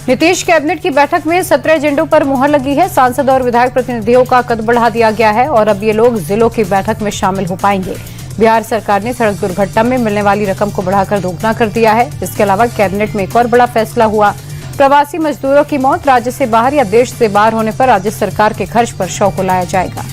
Nitish cabinet की बैठक में 17 एजेंडों पर मुहर लगी है। सांसद और विधायक प्रतिनिधियों का कद बढ़ा दिया गया है और अब ये लोग जिलों की बैठक में शामिल हो पाएंगे। बिहार सरकार ने सड़क दुर्घटना में मिलने वाली रकम को बढ़ाकर दोगुना कर दिया है। इसके अलावा कैबिनेट में एक और बड़ा फैसला हुआ। प्रवासी मजदूरों की मौत राज्य से बाहर या देश से बाहर होने पर राज्य सरकार के खर्च पर शव को लाया जाएगा।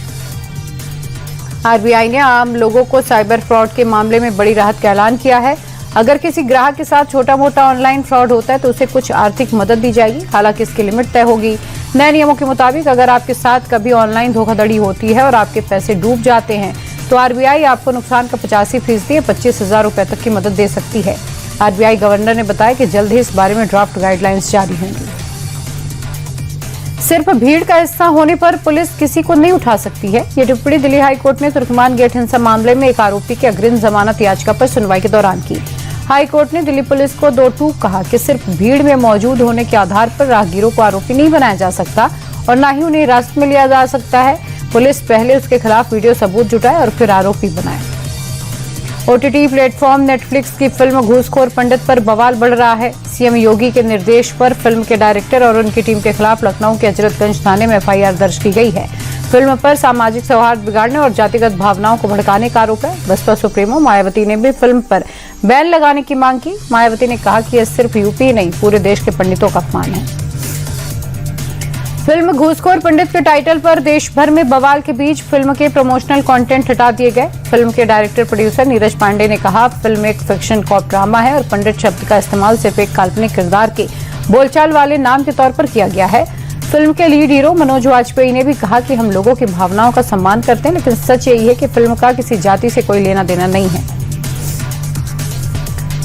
आरबीआई ने आम लोगों को साइबर फ्रॉड के मामले में बड़ी राहत का ऐलान किया है। अगर किसी ग्राहक के साथ छोटा मोटा ऑनलाइन फ्रॉड होता है तो उसे कुछ आर्थिक मदद दी जाएगी। हालांकि इसकी लिमिट तय होगी। नए नियमों के मुताबिक अगर आपके साथ कभी ऑनलाइन धोखाधड़ी होती है और आपके पैसे डूब जाते हैं तो आरबीआई आपको नुकसान का 85% या 25,000 रुपए तक की मदद दे सकती है। आरबीआई गवर्नर ने बताया कि जल्द ही इस बारे में ड्राफ्ट गाइडलाइंस जारी होंगी। सिर्फ भीड़ का हिस्सा होने पर पुलिस किसी को नहीं उठा सकती है। ये टिप्पणी दिल्ली हाईकोर्ट ने तुर्कमान गेट हिंसा मामले में एक आरोपी की अग्रिम जमानत याचिका पर सुनवाई के दौरान की। हाईकोर्ट ने दिल्ली पुलिस को दो टूक कहा कि सिर्फ भीड़ में मौजूद होने के आधार पर राहगीरों को आरोपी नहीं बनाया जा सकता और न ही उन्हें हिरासत में लिया जा सकता है। पुलिस पहले उसके खिलाफ वीडियो सबूत जुटाए और फिर आरोपी बनाए। ओटीटी प्लेटफॉर्म नेटफ्लिक्स की फिल्म घूसखोर पंडित पर बवाल बढ़ रहा है। सीएम योगी के निर्देश पर फिल्म के डायरेक्टर और उनकी टीम के खिलाफ लखनऊ के हजरतगंज थाने में एफआईआर दर्ज की गई है। फिल्म पर सामाजिक सौहार्द बिगाड़ने और जातिगत भावनाओं को भड़काने का आरोप है। बसपा सुप्रीमो मायावती ने भी फिल्म पर बैन लगाने की मांग की। मायावती ने कहा कि यह सिर्फ यूपी नहीं पूरे देश के पंडितों का अपमान है। फिल्म घूसखोर पंडित के टाइटल पर देश भर में बवाल के बीच फिल्म के प्रमोशनल कंटेंट हटा दिए गए। फिल्म के डायरेक्टर प्रोड्यूसर नीरज पांडे ने कहा, फिल्म एक फिक्शन कॉप ड्रामा है और पंडित शब्द का इस्तेमाल सिर्फ एक काल्पनिक किरदार के बोलचाल वाले नाम के तौर पर किया गया है। फिल्म के लीड हीरो मनोज वाजपेयी ने भी कहा कि हम लोगों की भावनाओं का सम्मान करते हैं, लेकिन सच यही है कि फिल्म का किसी जाति से कोई लेना देना नहीं है।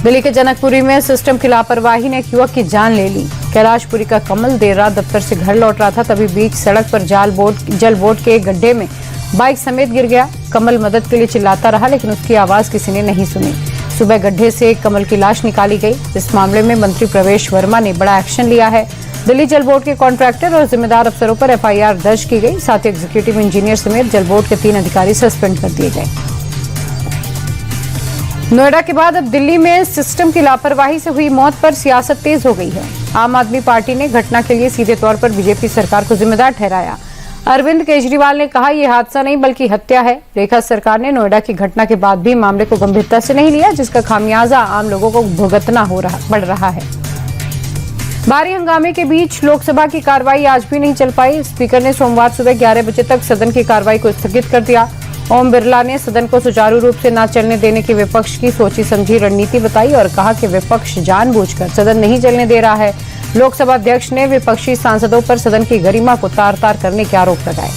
दिल्ली के जनकपुरी में सिस्टम की लापरवाही ने एक युवक की जान ले ली। कैलाशपुरी का कमल देर रात दफ्तर से घर लौट रहा था, तभी बीच सड़क पर जल बोट के गड्ढे में बाइक समेत गिर गया। कमल मदद के लिए चिल्लाता रहा, लेकिन उसकी आवाज किसी ने नहीं सुनी। सुबह गड्ढे से कमल की लाश निकाली गई। इस मामले में मंत्री प्रवेश वर्मा ने बड़ा एक्शन लिया है। दिल्ली जल बोर्ड के कॉन्ट्रैक्टर और जिम्मेदार अफसरों पर एफआईआर दर्ज की गई। साथ ही एग्जीक्यूटिव इंजीनियर समेत जल बोर्ड के 3 अधिकारी सस्पेंड कर दिए गए। नोएडा के बाद अब दिल्ली में सिस्टम की लापरवाही से हुई मौत पर सियासत तेज हो गई है। आम आदमी पार्टी ने घटना के लिए सीधे तौर पर बीजेपी सरकार को जिम्मेदार ठहराया। अरविंद केजरीवाल ने कहा, यह हादसा नहीं बल्कि हत्या है। रेखा सरकार ने नोएडा की घटना के बाद भी मामले को गंभीरता से नहीं लिया, जिसका खामियाजा आम लोगों को भुगतना पड़ रहा है। भारी हंगामे के बीच लोकसभा की कार्रवाई आज भी नहीं चल पाई। स्पीकर ने सोमवार सुबह 11 बजे तक सदन की कार्रवाई को स्थगित कर दिया। ओम बिरला ने सदन को सुचारू रूप से न चलने देने की विपक्ष की सोची समझी रणनीति बताई और कहा कि विपक्ष जानबूझकर सदन नहीं चलने दे रहा है। लोकसभा अध्यक्ष ने विपक्षी सांसदों पर सदन की गरिमा को तार-तार करने के आरोप लगाए।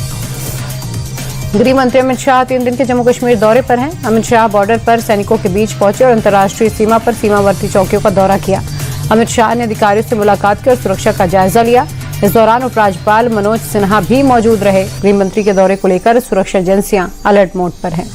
गृह मंत्री अमित शाह 3 दिन के जम्मू कश्मीर दौरे पर हैं। अमित शाह बॉर्डर पर सैनिकों के बीच पहुंचे और अंतर्राष्ट्रीय सीमा पर सीमावर्ती चौकियों का दौरा किया। अमित शाह ने अधिकारियों से मुलाकात की और सुरक्षा का जायजा लिया। इस दौरान उपराज्यपाल मनोज सिन्हा भी मौजूद रहे। गृह मंत्री के दौरे को लेकर सुरक्षा एजेंसियां अलर्ट मोड पर हैं।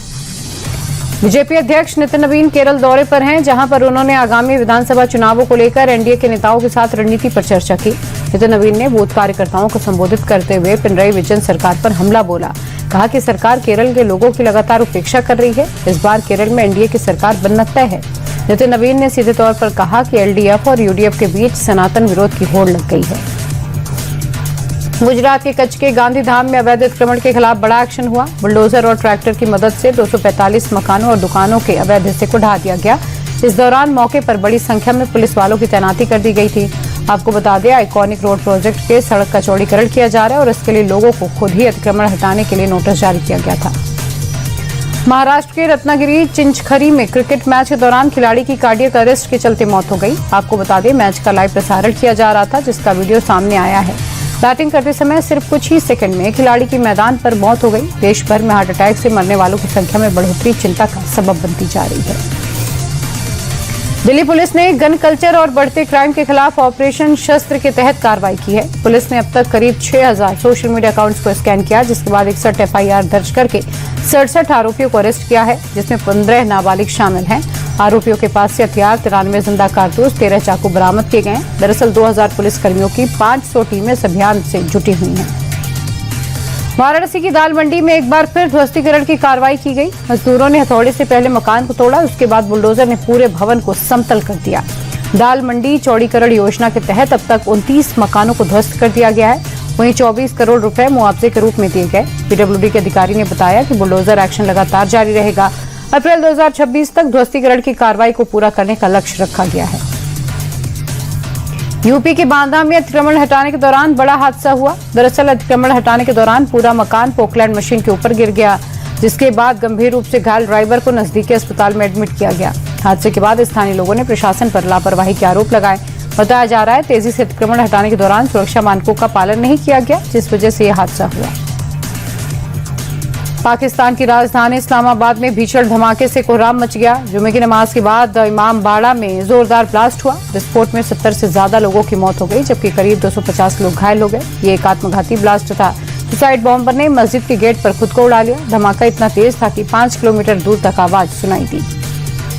बीजेपी अध्यक्ष नितिन नवीन केरल दौरे पर हैं, जहां पर उन्होंने आगामी विधानसभा चुनावों को लेकर एनडीए के नेताओं के साथ रणनीति पर चर्चा की। नितिन नवीन ने बूथ कार्यकर्ताओं को संबोधित करते हुए पिनराई विजयन सरकार पर हमला बोला। कहा कि सरकार केरल के लोगों की लगातार उपेक्षा कर रही है। इस बार केरल में एनडीए की सरकार बनना तय है। नितिन नवीन ने सीधे तौर पर कहा कि एलडीएफ और यूडीएफ के बीच सनातन विरोध की होड़ लग गई है। गुजरात के कच्छ के गांधी धाम में अवैध अतिक्रमण के खिलाफ बड़ा एक्शन हुआ। बुलडोजर और ट्रैक्टर की मदद से 245 मकानों और दुकानों के अवैध हिस्से को ढा दिया गया। इस दौरान मौके पर बड़ी संख्या में पुलिस वालों की तैनाती कर दी गई थी। आपको बता दें, आइकॉनिक रोड प्रोजेक्ट के सड़क का चौड़ीकरण किया जा रहा है और इसके लिए लोगों को खुद ही अतिक्रमण हटाने के लिए नोटिस जारी किया गया था। महाराष्ट्र के रत्नागिरी चिंचखरी में क्रिकेट मैच के दौरान खिलाड़ी की कार्डियक अरेस्ट के चलते मौत हो गई। आपको बता दें, मैच का लाइव प्रसारण किया जा रहा था, जिसका वीडियो सामने आया है। बैटिंग करते समय सिर्फ कुछ ही सेकंड में खिलाड़ी की मैदान पर मौत हो गई। देश भर में हार्ट अटैक से मरने वालों की संख्या में बढ़ोतरी चिंता का सबब बनती जा रही है। दिल्ली पुलिस ने गन कल्चर और बढ़ते क्राइम के खिलाफ ऑपरेशन शस्त्र के तहत कार्रवाई की है। पुलिस ने अब तक करीब 6000 सोशल मीडिया अकाउंट्स को स्कैन किया, जिसके बाद 61 एफआईआर दर्ज करके 67 आरोपियों को अरेस्ट किया है, जिसमें 15 नाबालिग शामिल हैं। आरोपियों के पास से हथियार, 93 जिंदा कारतूस, 13 चाकू बरामद किए गए हैं। दरअसल 2000 पुलिसकर्मियों की 500 टीमें इस अभियान से जुटी हुई हैं। वाराणसी की दाल मंडी में एक बार फिर ध्वस्तीकरण की कार्रवाई की गई। मजदूरों ने हथौड़े से पहले मकान को तोड़ा, उसके बाद बुलडोजर ने पूरे भवन को समतल कर दिया। दाल मंडी चौड़ीकरण योजना के तहत अब तक 29 मकानों को ध्वस्त कर दिया गया है। वहीं 24 करोड़ रुपए मुआवजे के रूप में दिए गए। पीडब्ल्यूडी के अधिकारी ने बताया कि बुलडोजर एक्शन लगातार जारी रहेगा। अप्रैल 2026 तक ध्वस्तीकरण की कार्रवाई को पूरा करने का लक्ष्य रखा गया है। यूपी के बांदा में अतिक्रमण हटाने के दौरान बड़ा हादसा हुआ। दरअसल अतिक्रमण हटाने के दौरान पूरा मकान पोकलैंड मशीन के ऊपर गिर गया, जिसके बाद गंभीर रूप से घायल ड्राइवर को नजदीकी अस्पताल में एडमिट किया गया। हादसे के बाद स्थानीय लोगों ने प्रशासन पर लापरवाही के आरोप लगाए। बताया जा रहा है तेजी से अतिक्रमण हटाने के दौरान सुरक्षा मानकों का पालन नहीं किया गया, जिस वजह से यह हादसा हुआ। पाकिस्तान की राजधानी इस्लामाबाद में भीषण धमाके से कोहराम मच गया। जुमे की नमाज के बाद इमाम बाड़ा में जोरदार ब्लास्ट हुआ। विस्फोट में 70 से ज्यादा लोगों की मौत हो गई, जबकि करीब 250 लोग घायल हो गए। ये एक आत्मघाती ब्लास्ट था। सुसाइड बॉम्बर ने मस्जिद के गेट पर खुद को उड़ा लिया। धमाका इतना तेज था कि 5 किलोमीटर दूर तक आवाज सुनाई दी।